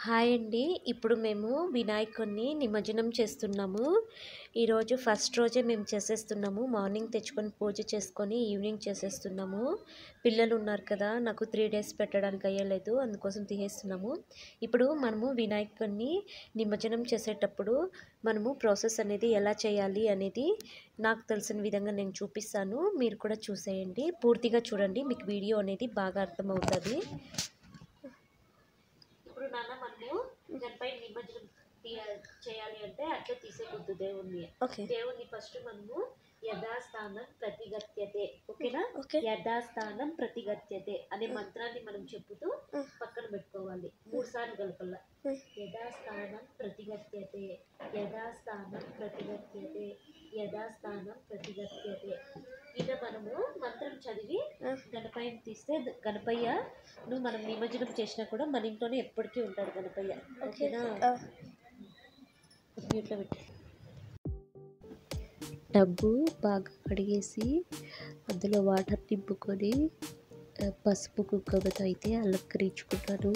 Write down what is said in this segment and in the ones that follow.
Hi అండి. ఇప్పుడు మేము వినాయకుడిని నిమజ్జనం చేస్తున్నాము. ఈరోజు ఫస్ట్ రోజే మేము చేసేస్తున్నాము. మార్నింగ్ తెచ్చుకొని పూజ చేసుకొని ఈవినింగ్ చేసేస్తున్నాము. పిల్లలు ఉన్నారు కదా, నాకు 3 డేస్ పెట్టడానికి అయ్యలేదు, అందుకోసం తీసేస్తున్నాము. ఇప్పుడు మనము వినాయకుడిని నిమజ్జనం చేసేటప్పుడు మనము ప్రాసెస్ అనేది ఎలా చేయాలి అనేది నాకు తెలిసిన విధంగా నేను చూపిస్తాను. మీరు కూడా చూసేయండి, పూర్తిగా చూడండి, మీకు వీడియో అనేది బాగా అర్థమవుతుంది. ఇప్పుడు నాన్న మనము దానిపై నిమజ్జనం చేయాలి అంటే అట్లా తీసేయకూడదు దేవుణ్ణి. దేవుణ్ణి ఫస్ట్ మనము యథాస్థానం ప్రతిగత్యతే, ఓకేనా? యథాస్థానం ప్రతిగత్యతే అనే మంత్రాన్ని మనం చెప్పుతూ పక్కన పెట్టుకోవాలి. 3 సార్లు కలపాల. యథాస్థానం ప్రతిగత్యతే, యథాస్థానం ప్రతిగత్యతే, యథాస్థానం ప్రతిగత్యతే. ఇలా మనము మంత్రం చదివి గణపయ్యని తీస్తే గణపయ్యను మనం నిమజ్జనం చేసినా కూడా మన ఇంట్లోనే ఎప్పటికీ ఉంటాడు గణపయ్య, ఓకేనా? మ్యూట్లో పెట్టి డబ్బు బాగా కడిగేసి అందులో వాటర్ నింపుకొని పసుపు కుంకుమతో అయితే అలంకరించుకున్నాను.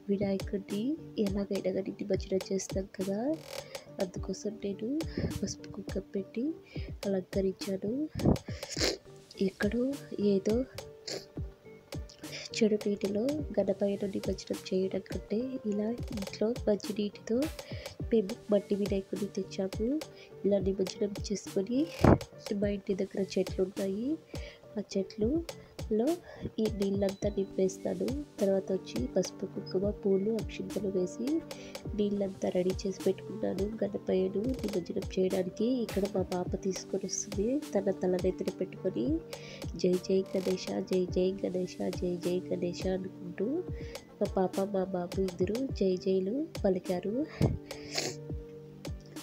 వినాయకుడిని ఎలాగైనా కానీ నిమజ్జనం చేస్తాం కదా, అందుకోసం నేను పసుపు కుంకుమ పెట్టి అలంకరించాను. ఎక్కడో ఏదో చెడు నీటిలో గణపయ్యను నిమజ్జనం చేయడం కంటే ఇలా ఇంట్లో మంచి నీటితో మేము మట్టి వినాయకుడిని తెచ్చాము. ఇలా నిమజ్జనం చేసుకొని మా ఇంటి దగ్గర చెట్లు ఉన్నాయి, ఆ చెట్లులో ఈ నీళ్ళంతా నింపేస్తాను. తర్వాత వచ్చి పసుపు కుంకుమ పూలు అక్షింతలు వేసి నీళ్ళంతా రెడీ చేసి పెట్టుకున్నాను గణపయ్యను నిమజ్జనం చేయడానికి. ఇక్కడ మా పాప తీసుకొని వస్తుంది, తన తలనెత్తిన పెట్టుకొని జై జై గణేష, జై జై గణేష, జై జై గణేష అనుకుంటూ మా పాప మా బాబు ఇద్దరు జై జైలు పలికారు.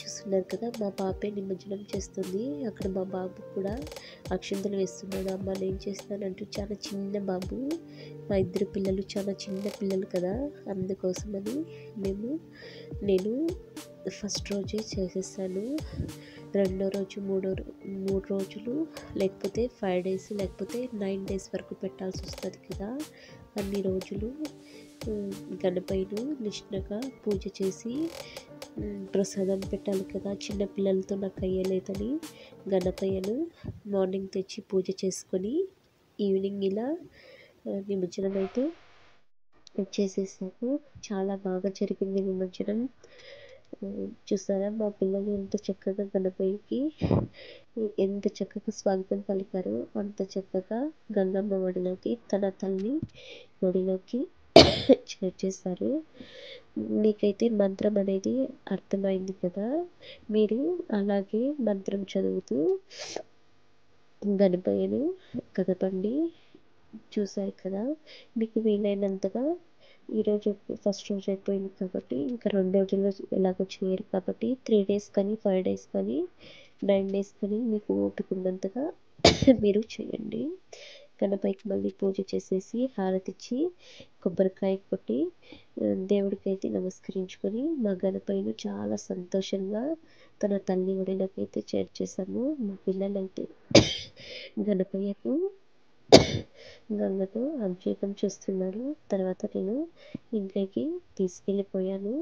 చూస్తున్నారు కదా, మా పాపే నిమజ్జనం చేస్తుంది. అక్కడ మా బాబు కూడా అక్షింతలు వేస్తున్నాడు. అమ్మ నేను చేస్తానంటూ, చాలా చిన్న బాబు, మా ఇద్దరు పిల్లలు చాలా చిన్న పిల్లలు కదా, అందుకోసమని నేను ఫస్ట్ రోజే చేసేసాను. రెండో రోజు మూడు రోజులు లేకపోతే 5 డేస్ లేకపోతే 9 డేస్ వరకు పెట్టాల్సి వస్తుంది కదా, అన్ని రోజులు గణపయ్యను నిష్ఠగా పూజ చేసి ప్రసాదం పెట్టాలి కదా. చిన్నపిల్లలతో నాకు అయ్యలేదని గణపయ్యను మార్నింగ్ తెచ్చి పూజ చేసుకొని ఈవినింగ్ ఇలా నిమజ్జనం అయితే చేసేసాను. చాలా బాగా జరిగింది నిమజ్జనం. చూసారా మా పిల్లలు ఎంత చక్కగా గణపయ్యకి ఎంత చక్కగా స్వాగతం పలికారు, అంత చక్కగా గంగమ్మ ఒడిలోకి తన తల్లి ఒడిలోకి చేర్చేశారు. మీకైతే మంత్రం అనేది అర్థమైంది కదా, మీరు అలాగే మంత్రం చదువుతూ గణపయ్యను కదపండి. చూసారు కదా, మీకు వీలైనంతగా ఈరోజు ఫస్ట్ రోజు అయిపోయింది కాబట్టి ఇంకా 2 రోజుల్లో ఎలాగో చేయరు కాబట్టి 3 డేస్ కానీ 5 డేస్ కానీ 9 డేస్ కానీ మీకు ఓపిక ఉన్నంతగా మీరు చేయండి. గణపయ్యకి మళ్ళీ పూజ చేసేసి హారతిచ్చి కొబ్బరికాయ కొట్టి దేవుడికైతే నమస్కరించుకొని మా గణపయ్యను చాలా సంతోషంగా తన తల్లి ఒడిలోకి అయితే చేర్చేసాము. మా పిల్లలైతే గణపయ్యకు గంగతో అభిషేకం చేస్తున్నారు. తర్వాత నేను ఇంట్లోకి తీసుకెళ్ళిపోయాను,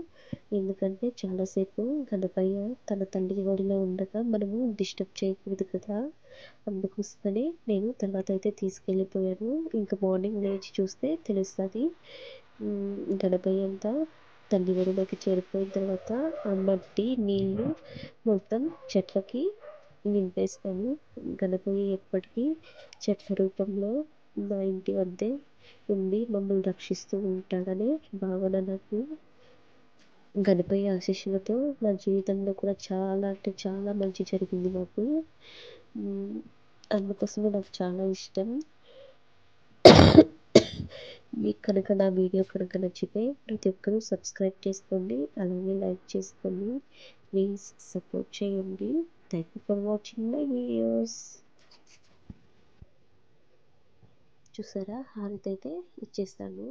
ఎందుకంటే చాలాసేపు గణపయ్య తన తల్లి ఒడిలో ఉండగా మనము డిస్టర్బ్ చేయకూడదు కదా, అందుకోసమని నేను తర్వాత అయితే తీసుకెళ్ళిపోయాను. ఇంకా మార్నింగ్ లేచి చూస్తే తెలుస్తుంది. గణపయ్య అంతా తల్లి ఒడిలోకి చేరిపోయిన తర్వాత ఆ మట్టి నీళ్ళు మొత్తం చెట్లకి నింపేస్తాను. గణపయ్య ఎప్పటికీ చెట్ల రూపంలో మా ఇంటి వద్దే ఉండి మమ్మల్ని రక్షిస్తూ ఉంటాడనే భావన నాకు. గణపయ్య ఆశీస్సులతో నా జీవితంలో కూడా చాలా అంటే చాలా మంచి జరిగింది నాకు, అందుకోసమే నాకు చాలా ఇష్టం. మీకు కనుక నా వీడియో కనుక నచ్చితే ప్రతి ఒక్కరూ సబ్స్క్రైబ్ చేసుకోండి, అలాగే లైక్ చేసుకోండి, ప్లీజ్ సపోర్ట్ చేయండి. Thank you for watching my videos. చూసారా, హారతి అయితే ఇచ్చేస్తాను.